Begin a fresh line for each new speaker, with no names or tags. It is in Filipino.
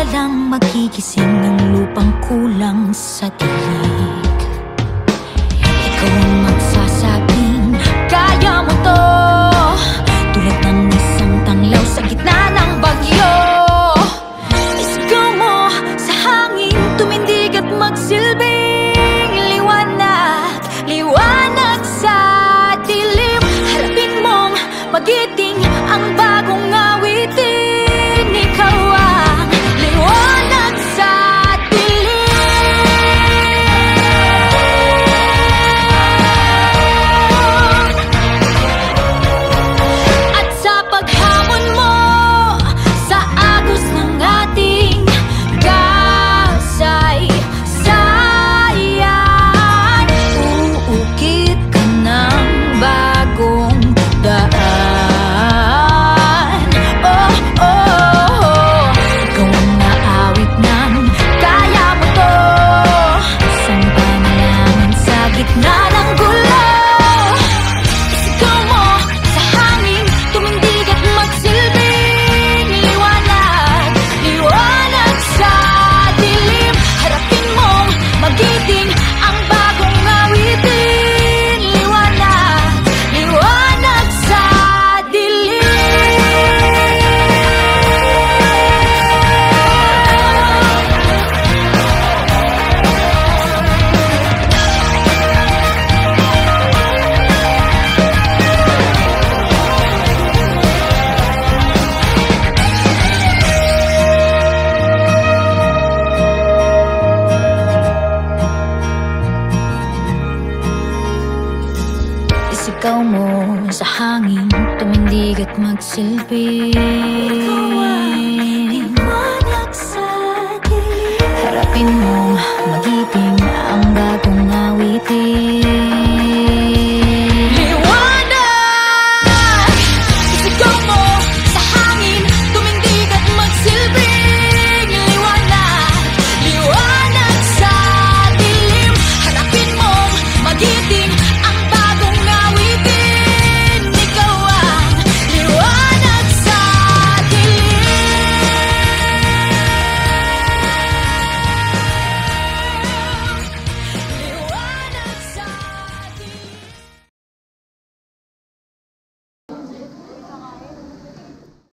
Kailalang magigising ng lupang kulang sa dilig. Ikaw ang magsasabing kaya mo to, tulad ng isang tanglaw sa gitna ng bagyo. Isigaw mo sa hangin, tumindig at magsilbing liwanag, liwanag sa dilim. Harapin mong magiting ang bagong awitin. Ikaw ang liwanag sa dilim. At sa paghamon mo sa agos ng ating kasaysayan, uukit ka ng bagong daan. Oh, oh, oh. Ikaw ang naawit ng kaya mo to, isang panalangin sa gitna ng gulo. Isigaw mo sa hangin, tumindig at magsilbing liwanag, liwanag sa dilim. Harapin mong magiting ang bagong awitin. Liwanag, liwanag sa dilim. Isigaw mo sa hangin, tumindig at magsilbing liwanag sa dilim. Harapin mong magiting ang bagong awitin.